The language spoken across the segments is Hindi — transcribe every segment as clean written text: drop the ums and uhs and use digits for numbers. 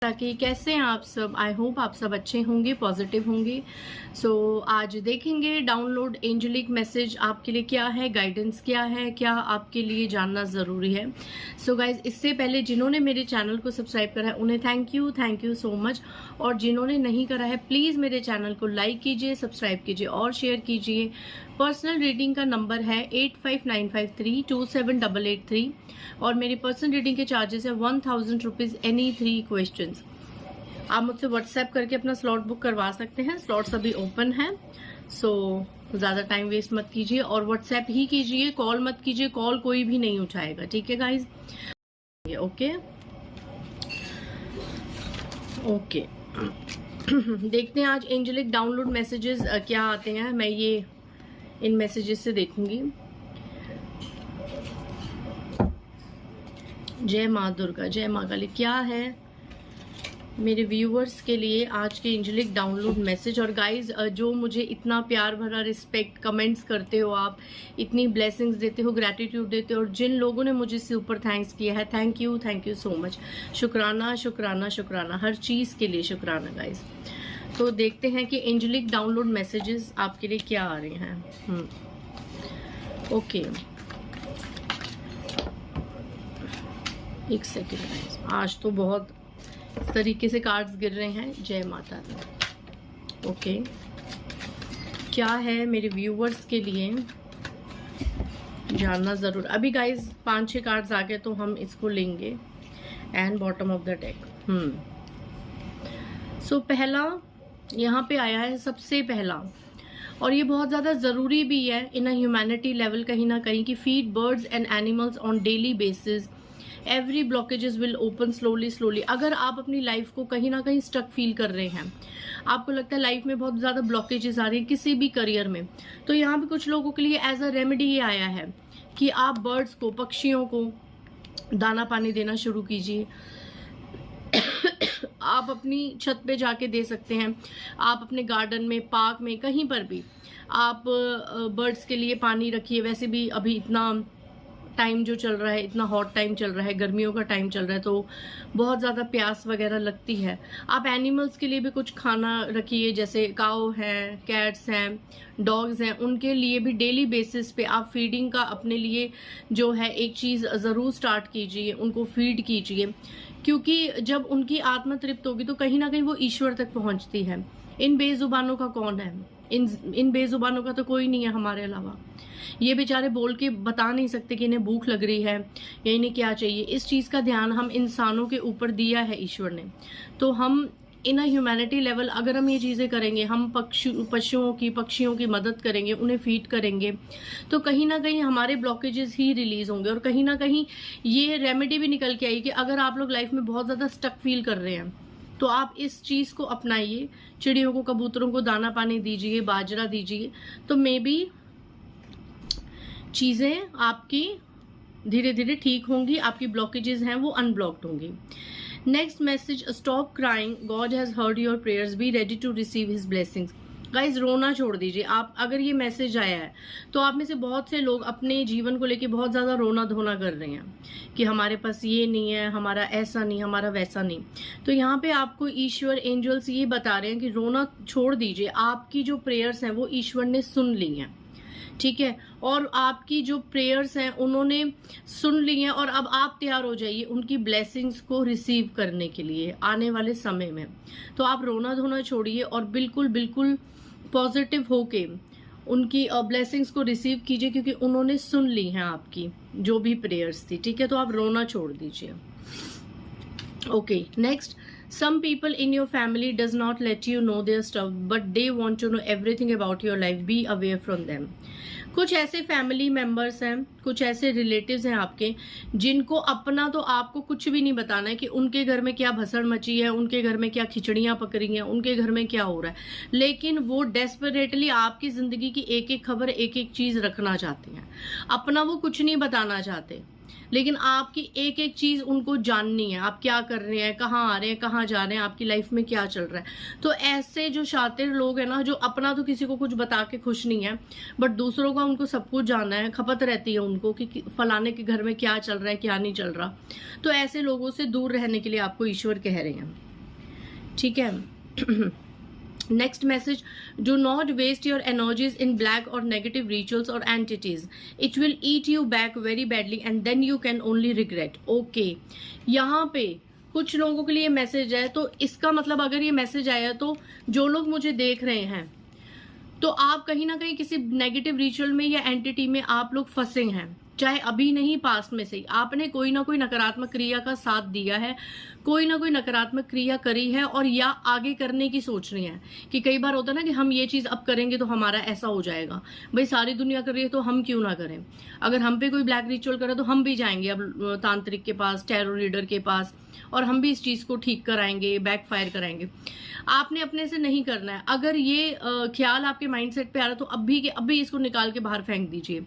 ताकि कैसे हैं आप सब। आई होप आप सब अच्छे होंगे, पॉजिटिव होंगे। सो आज देखेंगे डाउनलोड एंजेलिक मैसेज आपके लिए क्या है, गाइडेंस क्या है, क्या आपके लिए जानना ज़रूरी है। सो गाइज, इससे पहले जिन्होंने मेरे चैनल को सब्सक्राइब करा है उन्हें थैंक यू सो मच। और जिन्होंने नहीं करा है प्लीज़ मेरे चैनल को लाइक कीजिए, सब्सक्राइब कीजिए और शेयर कीजिए। पर्सनल रीडिंग का नंबर है 8595327883 और मेरी पर्सनल रीडिंग के चार्जेस है 1000 रुपीज़ एनी 3 क्वेश्चंस। आप मुझसे व्हाट्सएप करके अपना स्लॉट बुक करवा सकते हैं, स्लॉट्स अभी ओपन है। सो ज़्यादा टाइम वेस्ट मत कीजिए और व्हाट्सएप ही कीजिए, कॉल मत कीजिए, कॉल कोई भी नहीं उठाएगा, ठीक है गाइज। ओके ओके देखते हैं आज एंजेलिक डाउनलोड मैसेजेस क्या आते हैं। मैं ये इन मैसेजेस से देखूंगी। जय माँ दुर्गा, जय माँ काली। क्या है मेरे व्यूअर्स के लिए आज के एंजेलिक डाउनलोड मैसेज। और गाइज, जो मुझे इतना प्यार भरा रिस्पेक्ट कमेंट्स करते हो, आप इतनी ब्लेसिंग्स देते हो, ग्रैटिट्यूड देते हो, और जिन लोगों ने मुझे इससे ऊपर थैंक्स किया है, थैंक यू सो मच। शुक्राना शुक्राना शुक्राना, हर चीज़ के लिए शुक्राना गाइज। तो देखते हैं कि एंजेलिक डाउनलोड मैसेजेस आपके लिए क्या आ रहे हैं। ओके, एक सेकेंड गाइज, आज तो बहुत इस तरीके से कार्ड्स गिर रहे हैं। जय माता दी। ओके, क्या है मेरे व्यूवर्स के लिए जानना जरूर। अभी गाइज 5-6 कार्ड्स आ गए तो हम इसको लेंगे। And bottom of the deck. So पहला यहाँ पे आया है, सबसे पहला, और ये बहुत ज़्यादा ज़रूरी भी है इन अ ह्यूमैनिटी लेवल कहीं ना कहीं, कि feed birds and animals on daily basis, every blockages will open slowly. अगर आप अपनी लाइफ को कहीं ना कहीं स्टक फील कर रहे हैं, आपको लगता है लाइफ में बहुत ज़्यादा ब्लॉकेजेस आ रही हैं किसी भी करियर में, तो यहाँ पे कुछ लोगों के लिए एज अ रेमेडी ये आया है कि आप बर्ड्स को, पक्षियों को दाना पानी देना शुरू कीजिए। आप अपनी छत पे जाके दे सकते हैं, आप अपने गार्डन में, पार्क में, कहीं पर भी आप बर्ड्स के लिए पानी रखिए। वैसे भी अभी इतना टाइम जो चल रहा है, इतना हॉट टाइम चल रहा है, गर्मियों का टाइम चल रहा है, तो बहुत ज़्यादा प्यास वगैरह लगती है। आप एनिमल्स के लिए भी कुछ खाना रखिए, जैसे काऊ हैं, कैट्स हैं, डॉग्स हैं, उनके लिए भी डेली बेसिस पे आप फीडिंग का अपने लिए जो है एक चीज़ ज़रूर स्टार्ट कीजिए, उनको फीड कीजिए, क्योंकि जब उनकी आत्मा तृप्त होगी तो कहीं ना कहीं वो ईश्वर तक पहुंचती है। इन बेजुबानों का कौन है? इन बेजुबानों का तो कोई नहीं है हमारे अलावा। ये बेचारे बोल के बता नहीं सकते कि इन्हें भूख लग रही है या इन्हें क्या चाहिए। इस चीज़ का ध्यान हम इंसानों के ऊपर दिया है ईश्वर ने। तो हम इन अ ह्यूमैनिटी लेवल अगर हम ये चीज़ें करेंगे, हम पक्षियों की मदद करेंगे, उन्हें फीड करेंगे, तो कहीं ना कहीं हमारे ब्लॉकेजेस ही रिलीज होंगे। और कहीं ना कहीं ये रेमेडी भी निकल के आई कि अगर आप लोग लाइफ में बहुत ज़्यादा स्टक फील कर रहे हैं तो आप इस चीज़ को अपनाइए। चिड़ियों को, कबूतरों को दाना पानी दीजिए, बाजरा दीजिए, तो मे बी चीज़ें आपकी धीरे धीरे ठीक होंगी, आपकी ब्लॉकेजेस हैं वो अनब्लॉक्ड होंगी। Next message, stop crying, God has heard your prayers, be ready to receive his blessings. Guys, रोना छोड़ दीजिए। आप अगर ये मैसेज आया है तो आप में से बहुत से लोग अपने जीवन को लेके बहुत ज़्यादा रोना धोना कर रहे हैं कि हमारे पास ये नहीं है, हमारा ऐसा नहीं, हमारा वैसा नहीं। तो यहाँ पे आपको ईश्वर, एंजल्स ये बता रहे हैं कि रोना छोड़ दीजिए। आपकी जो प्रेयर्स हैं वो ईश्वर ने सुन ली हैं, ठीक है, और आपकी जो प्रेयर्स हैं उन्होंने सुन ली हैं, और अब आप तैयार हो जाइए उनकी ब्लेसिंग्स को रिसीव करने के लिए आने वाले समय में। तो आप रोना धोना छोड़िए और बिल्कुल पॉजिटिव होके उनकी ब्लेसिंग्स को रिसीव कीजिए, क्योंकि उन्होंने सुन ली हैं आपकी जो भी प्रेयर्स थी, ठीक है। तो आप रोना छोड़ दीजिए। Okay, next, some people in your family does not let you know their stuff but they want to know everything about your life, be aware from them। कुछ ऐसे फैमिली मेंबर्स हैं, कुछ ऐसे रिलेटिव्स हैं आपके, जिनको अपना तो आपको कुछ भी नहीं बताना है कि उनके घर में क्या भसड़ मची है, उनके घर में क्या खिचड़ियां पक रही हैं, उनके घर में क्या हो रहा है, लेकिन वो डेस्परेटली आपकी जिंदगी की एक एक खबर, एक एक चीज रखना चाहते हैं। अपना वो कुछ नहीं बताना चाहते, लेकिन आपकी एक एक चीज उनको जाननी है। आप क्या कर रहे हैं, कहाँ आ रहे हैं, कहाँ जा रहे हैं, आपकी लाइफ में क्या चल रहा है। तो ऐसे जो शातिर लोग हैं ना, जो अपना तो किसी को कुछ बता के खुश नहीं है, बट दूसरों का उनको सब कुछ जानना है, खपत रहती है उनको कि फलाने के घर में क्या चल रहा है, क्या नहीं चल रहा। तो ऐसे लोगों से दूर रहने के लिए आपको ईश्वर कह रहे हैं। ठीक है। Next message, do not waste your energies in black or negative rituals or entities. It will eat you back very badly and then you can only regret. Okay, यहाँ पे कुछ लोगों के लिए मैसेज है, तो इसका मतलब अगर ये मैसेज आया तो जो लोग मुझे देख रहे हैं तो आप कहीं ना कहीं किसी नेगेटिव रिचुअल में या एंटिटी में आप लोग फंसे हैं, चाहे अभी नहीं पास्ट में से ही आपने कोई ना कोई नकारात्मक क्रिया का साथ दिया है, कोई ना कोई नकारात्मक क्रिया करी है और या आगे करने की सोच रही है कि कई बार होता है ना कि हम ये चीज अब करेंगे तो हमारा ऐसा हो जाएगा, भाई सारी दुनिया कर रही है तो हम क्यों ना करें। अगर हम पे कोई ब्लैक रिचुअल करे तो हम भी जाएंगे अब तांत्रिक के पास, टैरो रीडर के पास, और हम भी इस चीज को ठीक कराएंगे, बैकफायर कराएंगे। आपने अपने से नहीं करना है। अगर ये ख्याल आपके माइंडसेट पे आ रहा है तो अभी इसको निकाल के बाहर फेंक दीजिए।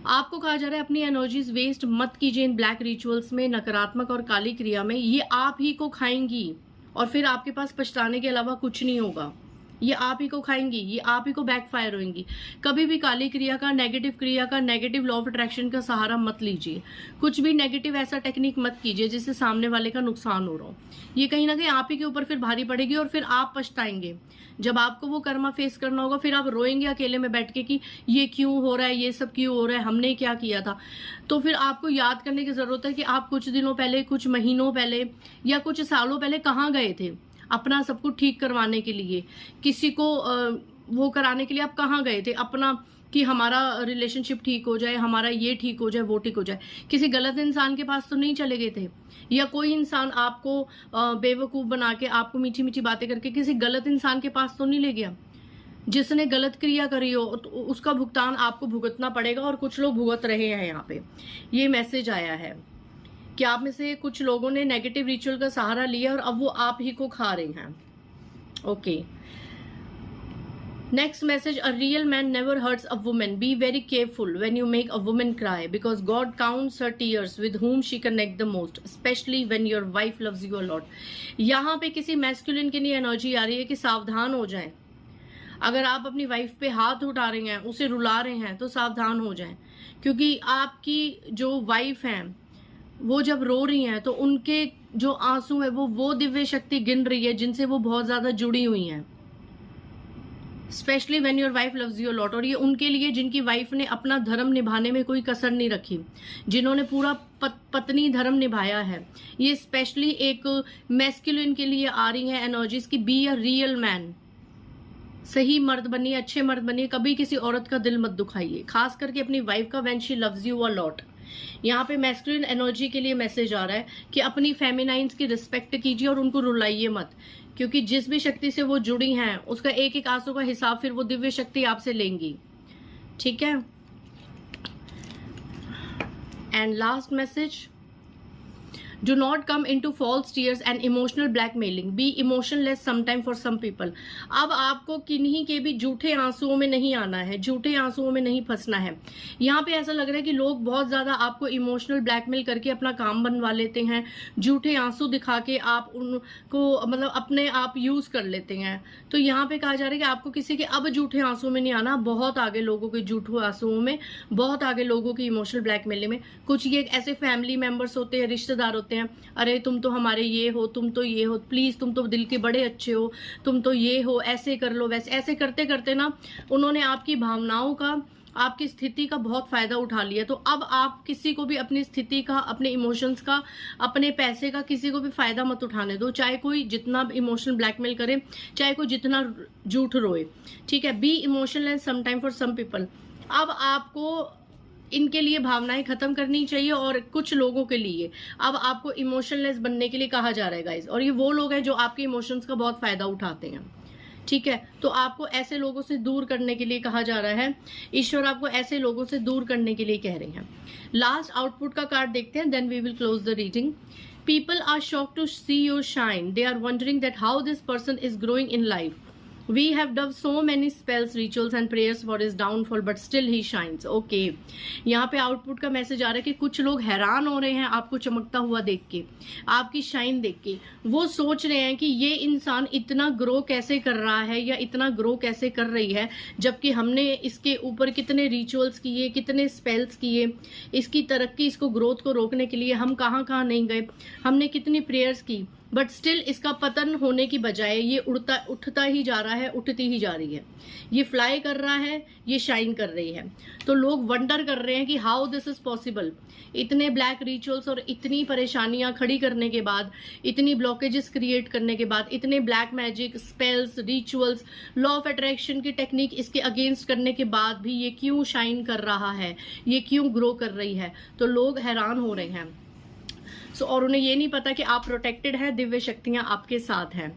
आपको कहा जा रहा है अपनी एनर्जीज वेस्ट मत कीजिए इन ब्लैक रिचुअल्स में, नकारात्मक और काली क्रिया में। ये आप ही को खाएंगी और फिर आपके पास पछताने के अलावा कुछ नहीं होगा। ये आप ही को खाएंगी, ये आप ही को बैकफायर होंगी। कभी भी काली क्रिया का, नेगेटिव लॉ ऑफ अट्रैक्शन का सहारा मत लीजिए। कुछ भी नेगेटिव ऐसा टेक्निक मत कीजिए जिससे सामने वाले का नुकसान हो रहा हो। ये कहीं ना कहीं आप ही के ऊपर फिर भारी पड़ेगी और फिर आप पछताएंगे। जब आपको वो कर्मा फेस करना होगा फिर आप रोएंगे अकेले में बैठ के कि ये क्यों हो रहा है, ये सब क्यों हो रहा है, हमने क्या किया था। तो फिर आपको याद करने की जरूरत है कि आप कुछ दिनों पहले, कुछ महीनों पहले या कुछ सालों पहले कहाँ गए थे अपना सब कुछ ठीक करवाने के लिए, किसी को वो कराने के लिए आप कहाँ गए थे अपना, कि हमारा रिलेशनशिप ठीक हो जाए, हमारा ये ठीक हो जाए, वो ठीक हो जाए। किसी गलत इंसान के पास तो नहीं चले गए थे, या कोई इंसान आपको बेवकूफ बना के, आपको मीठी मीठी बातें करके किसी गलत इंसान के पास तो नहीं ले गया जिसने गलत क्रिया करी हो, तो उसका भुगतान आपको भुगतना पड़ेगा और कुछ लोग भुगत रहे हैं। यहाँ पे ये मैसेज आया है कि आप में से कुछ लोगों ने नेगेटिव रिचुअल का सहारा लिया और अब वो आप ही को खा रहे हैं। Okay, next message, a real man never hurts a woman, be very careful when you make a woman cry because God counts her tears with whom she connect the most, especially when your wife loves you a lot। यहाँ पे किसी मैस्कुलिन की नहीं एनर्जी आ रही है कि सावधान हो जाएं। अगर आप अपनी वाइफ पे हाथ उठा रहे हैं, उसे रुला रहे हैं, तो सावधान हो जाएं, क्योंकि आपकी जो वाइफ है वो जब रो रही हैं तो उनके जो आंसू है वो दिव्य शक्ति गिन रही है जिनसे वो बहुत ज्यादा जुड़ी हुई हैं, specially when your wife loves you a lot. और ये उनके लिए जिनकी वाइफ ने अपना धर्म निभाने में कोई कसर नहीं रखी, जिन्होंने पूरा पत्नी धर्म निभाया है। ये स्पेशली एक मैस्कुलिन के लिए आ रही है एनर्जीज की, बी अ रियल मैन, सही मर्द बनिए, अच्छे मर्द बनिए, कभी किसी औरत का दिल मत दुखाइए, खास करके अपनी वाइफ का, when she loves you a lot. यहाँ पे मैस्कुलिन एनर्जी के लिए मैसेज आ रहा है कि अपनी फेमिनाइन्स की रिस्पेक्ट कीजिए और उनको रुलाइए मत, क्योंकि जिस भी शक्ति से वो जुड़ी हैं उसका एक एक आंसू का हिसाब फिर वो दिव्य शक्ति आपसे लेंगी। ठीक है। And last message, do not come into false tears and emotional blackmailing, be emotionless sometime for some people। अब आपको किन्हीं के भी झूठे आंसुओं में नहीं आना है, झूठे आंसुओं में नहीं फंसना है। यहाँ पे ऐसा लग रहा है कि लोग बहुत ज्यादा आपको इमोशनल ब्लैकमेल करके अपना काम बनवा लेते हैं, झूठे आंसू दिखा के आप उनको मतलब अपने आप यूज कर लेते हैं। तो यहाँ पे कहा जा रहा है कि आपको किसी के अब झूठे आंसुओं में नहीं आना, बहुत आगे लोगों के झूठे आंसुओं में, बहुत आगे लोगों की इमोशनल ब्लैकमेलिंग में। कुछ ये ऐसे फैमिली मेंबर्स होते हैं, रिश्तेदार होते हैं, अरे तुम तो हमारे ये हो, तुम तो ये हो, प्लीज तुम तो दिल के बड़े अच्छे हो, तुम तो ये हो, ऐसे कर लो, वैसे। ऐसे करते करते ना उन्होंने आपकी भावनाओं का, आपकी स्थिति का बहुत फायदा उठा लिया। तो अब आप किसी को भी अपनी स्थिति का, अपने इमोशंस का, अपने पैसे का किसी को भी फायदा मत उठाने दो, चाहे कोई जितना इमोशनल ब्लैकमेल करे, चाहे कोई जितना झूठ रोए। ठीक है। Be emotional sometime for some people. अब आपको इनके लिए भावनाएं खत्म करनी चाहिए और कुछ लोगों के लिए अब आपको इमोशनलेस बनने के लिए कहा जा रहा है गाइज। और ये वो लोग हैं जो आपके इमोशंस का बहुत फायदा उठाते हैं। ठीक है। तो आपको ऐसे लोगों से दूर करने के लिए कहा जा रहा है, ईश्वर आपको ऐसे लोगों से दूर करने के लिए कह रहे हैं। लास्ट आउटपुट का कार्ड देखते हैं, then we will close the reading. People are shocked to see your shine, they are wondering that how this person is growing in life. We have done so many spells, rituals and prayers for his downfall, but still he shines. Okay, यहाँ पे आउटपुट का मैसेज आ रहा है कि कुछ लोग हैरान हो रहे हैं आपको चमकता हुआ देख के, आपकी शाइन देख के। वो सोच रहे हैं कि ये इंसान इतना ग्रो कैसे कर रहा है या इतना ग्रो कैसे कर रही है, जबकि हमने इसके ऊपर कितने रिचुअल्स किए, कितने स्पेल्स किए, इसकी तरक्की, इसको ग्रोथ को रोकने के लिए हम कहाँ कहाँ नहीं गए, हमने कितनी प्रेयर्स की, बट स्टिल इसका पतन होने की बजाय ये उठता ही जा रहा है, उठती ही जा रही है। ये फ्लाई कर रहा है, ये शाइन कर रही है। तो लोग वंडर कर रहे हैं कि हाउ दिस इज पॉसिबल। इतने ब्लैक रिचुअल्स और इतनी परेशानियां खड़ी करने के बाद, इतनी ब्लॉकेजेस क्रिएट करने के बाद, इतने black magic, spells, rituals, law of attraction की टेक्निक इसके अगेंस्ट करने के बाद भी ये क्यों शाइन कर रहा है, ये क्यों ग्रो कर रही है। तो लोग हैरान हो रहे हैं। और उन्हें ये नहीं पता कि आप प्रोटेक्टेड हैं, दिव्य शक्तियां आपके साथ हैं।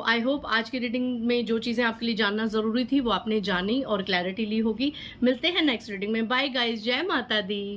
आई होप आज की रीडिंग में जो चीजें आपके लिए जानना जरूरी थी वो आपने जानी और क्लैरिटी ली होगी। मिलते हैं नेक्स्ट रीडिंग में। बाय गाइस, जय माता दी।